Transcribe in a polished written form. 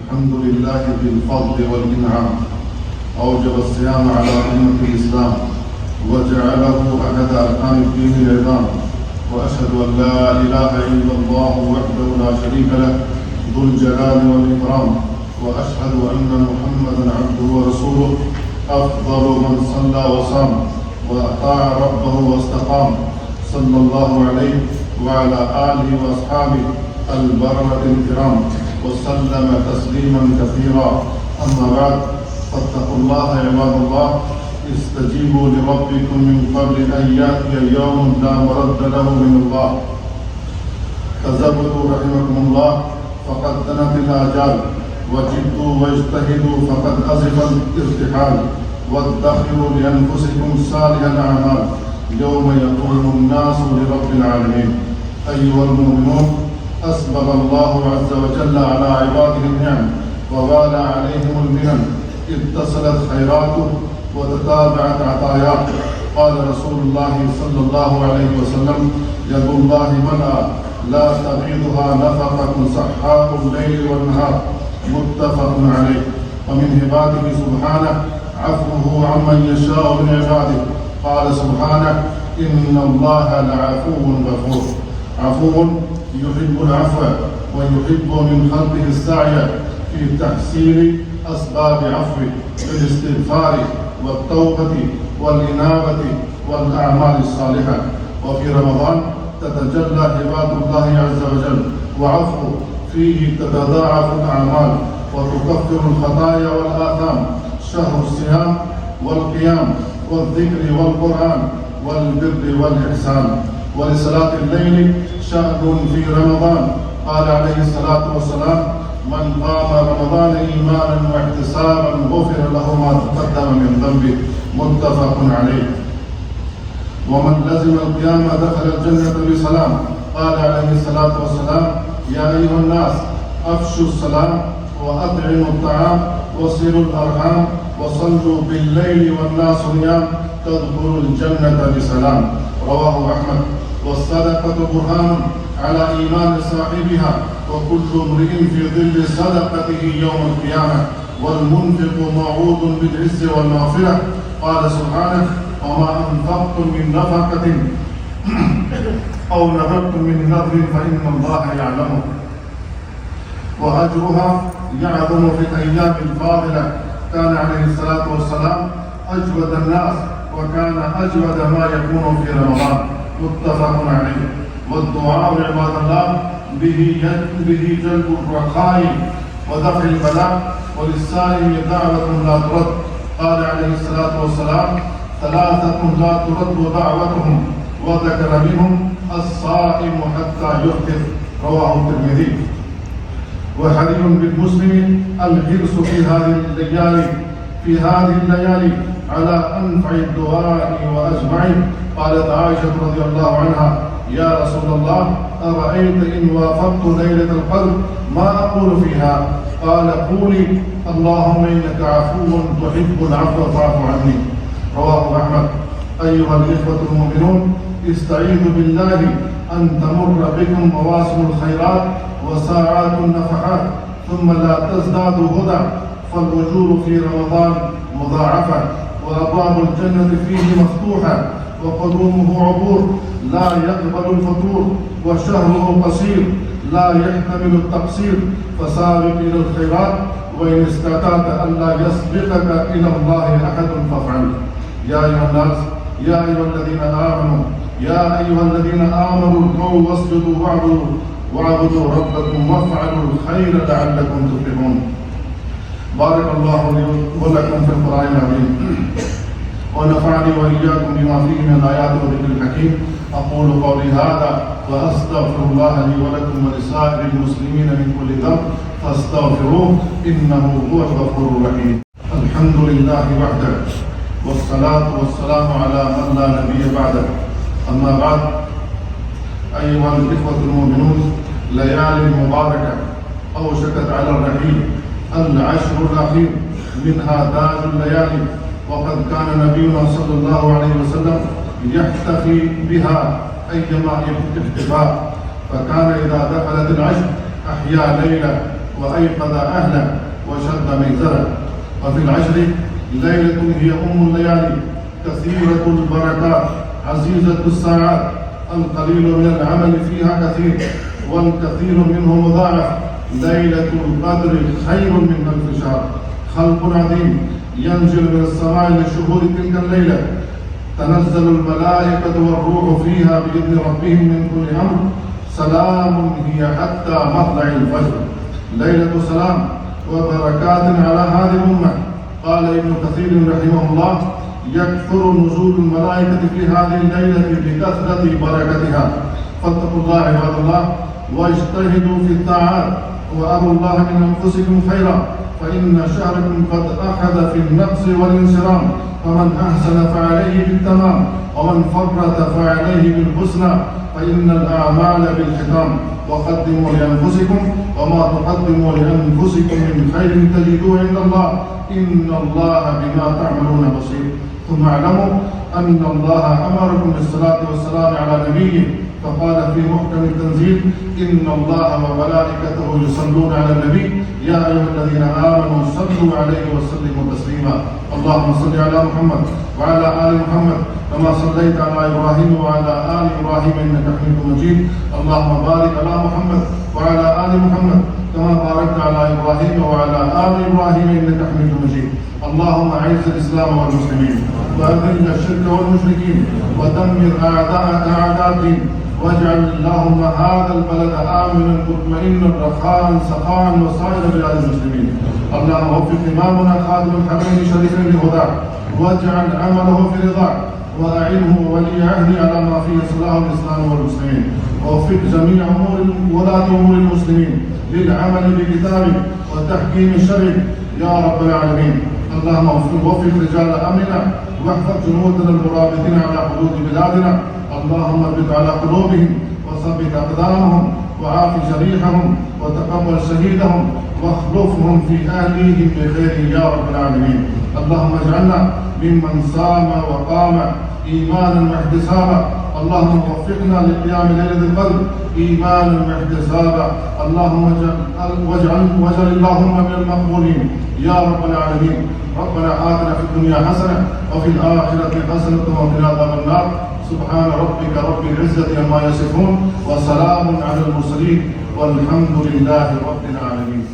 الحمد لله بالفضل والإنعام أوجب الصيام على أمة الإسلام وجعله أحد أركان الدين العظام، وأشهد أن لا إله إلا الله وحده لا شريك له ذو الجلال والإكرام، وأشهد أن محمدا عبده ورسوله أفضل من صلى وصام وأطاع ربه واستقام، صلى الله عليه وعلى آله وأصحابه البررة الكرام وسلم تسليما كثيرا. أما بعد، فاتقوا الله عباد الله، استجيبوا لربكم من قبل أن يأتي يوم لا مرد له من الله. تزودوا رحمكم الله فقد دنت الآجال، وجدوا واجتهدوا فقد أزف الارتحال، وادخروا لأنفسكم صالح الأعمال يوم يقوم الناس لرب العالمين. أيها المؤمنون، أسبغ الله عز وجل على عباده النعم ووالى عليهم المنن، اتصلت خيراته وتتابعت عطاياه. قال رسول الله صلى الله عليه وسلم: يد الله ملأى لا تغيضها نفقة سحاء الليل والنهار، متفق عليه. ومن عباده سبحانه عفوه عمن يشاء من عباده، قال سبحانه: إن الله لعفو غفور. عفو يحب العفو ويحب من خلقه السعي في تحسين أسباب عفوه بالاستغفار والتوبة والإنابة والأعمال الصالحة. وفي رمضان تتجلى عباد الله عز وجل، وعفو فيه تتضاعف الأعمال وتكفر الخطايا والآثام. شهر الصيام والقيام والذكر والقرآن والبر والإحسان. ولصلاة الليل شأن في رمضان، قال عليه الصلاة والسلام: من قام رمضان إيمانا واحتسابا غفر له ما تقدم من ذنبه، متفق عليه. ومن لزم القيام دخل الجنة بسلام، قال عليه الصلاة والسلام: يا أيها الناس أفشوا السلام وأطعموا الطعام وصلوا الأرحام وصلوا بالليل والناس نيام تدخلوا الجنة بسلام. رواه أحمد. والصدقة برهان على إيمان صاحبها، وكل امرئ في ظل صدقته يوم القيامة، والمنفق موعود بالعز والمغفرة. قال سبحانه: وما أنفقتم من نفقة أو نذرتم من نذر فإن الله يعلمه. وأجرها يعظم في الأيام الفاضلة. كان عليه الصلاة والسلام أجود الناس، وكان أجود ما يكون في رمضان، متفق عليه. والدعاء عباد الله به جلب الرخاء ودفع البلاء، وللسائل دعوة لا ترد. قال عليه الصلاة والسلام: ثلاثة لا ترد دعوتهم، وذكر منهم الصائم حتى يفطر. رواه الترمذي. وحري بالمسلم الحرص في هذه الليالي على أنفع الدعاء وأجمعه. قالت عائشة رضي الله عنها: يا رسول الله، أرأيت إن وافقت ليلة القدر ما أقول فيها؟ قال: قولي اللهم إنك عفو تحب العفو فاعف عني. رواه أحمد. أيها الإخوة المؤمنون، استعيذوا بالله أن تمر بكم مواسم الخيرات وساعات النفحات ثم لا تزدادوا هدى، فالأجور في رمضان مضاعفة، وأبواب الجنة فيه مفتوحة، وقدومه عبور لا يقبل الفتور، وشهره قصير لا يحتمل التقصير. فسابق إلى الخيرات، وإن استطعت ألا يسبقك إلى الله أحد فافعل. يا أيها الناس، يا أيها الذين آمنوا اركعوا واسجدوا واعبدوا ربكم وافعلوا الخير لعلكم تفلحون. بارك الله لي ولكم في القرآن العظيم، ونفعني وإياكم بما فيه من الآيات والذكر الحكيم. أقول قولي هذا وأستغفر الله لي ولكم ولسائر المسلمين من كل ذنب فاستغفروه إنه هو الغفور الرحيم. الحمد لله وحده، والصلاة والسلام على من لا نبي بعده. أما بعد، أيها الإخوة المؤمنون، ليالي مباركة أوشكت على الرحيل، العشر الأخير منها تاج الليالي، وقد كان نبينا صلى الله عليه وسلم يحتفي بها أيما احتفاء، فكان إذا دخلت العشر أحيا ليلة وأيقظ أهله وشد ميزره. وفي العشر ليلة هي أم الليالي كثيرة البركات عزيزة الساعات، القليل من العمل فيها كثير والكثير منه مضاعف. ليلة القدر خير من ألف شهر. خلق عظيم ينزل من السماء لشهود تلك الليلة، تنزل الملائكة والروح فيها بإذن ربهم من كل أمر، سلام هي حتى مطلع الفجر. ليلة سلام وبركات على هذه الأمة. قال ابن كثير رحمه الله: يكثر نزول الملائكة في هذه الليلة بكثرة بركتها. فاتقوا الله عباد الله واجتهدوا في الطاعات، وأروا الله من أنفسكم خيرا، فإن شهركم قد أخذ في النقص والانصرام، فمن أحسن فعليه بالتمام، ومن فرط فعليه بالحسنى، فإن الأعمال بالختام. وقدموا لأنفسكم وما تقدموا لأنفسكم من خير تجدوه عند الله، إن الله بما تعملون بصير. ثم اعلموا أن الله أمركم بالصلاة والسلام على نبيه، فقال في محكم التنزيل: إن الله وملائكته يصلون على النبي يا أيها الذين آمنوا صلوا عليه وسلموا تسليما. اللهم صل على محمد وعلى آل محمد كما صليت على إبراهيم وعلى آل إبراهيم إنك حميد مجيد. اللهم بارك على محمد وعلى آل محمد كما باركت على إبراهيم وعلى آل إبراهيم إنك حميد مجيد. اللهم أعز الإسلام والمسلمين وأذل الشرك والمشركين ودمر أعداء الدين، واجعل اللهم هذا البلد آمنا مطمئنا رخاء سخاء وسائر بلاد المسلمين. اللهم وفق إمامنا خادم الحرمين الشريفين لهداك، واجعل عمله في رضاك، وأعنه ولي عهده على ما فيه صلاح الإسلام والمسلمين، ووفق جميع ولاة أمور المسلمين للعمل بكتابك وتحكيم شرعك يا رب العالمين. اللهم وفق رجال أمننا واحفظ جنودنا المرابطين على حدود بلادنا. اللهم اربط على قلوبهم وثبت أقدامهم وعاف جريحهم وتقبل شهيدهم واخلفهم في أهليهم بخير يا رب العالمين. اللهم اجعلنا ممن صام وقام إيمانا واحتسابا. اللهم وفقنا لقيام ليلة القدر إيمانا واحتسابا. اللهم واجعل اللهم من المقبولين يا رب العالمين. ربنا آتنا في الدنيا حسنة وفي الآخرة حسنة وقنا عذاب النار. سبحان ربك رب العزة عما يصفون وسلام على المرسلين والحمد لله رب العالمين.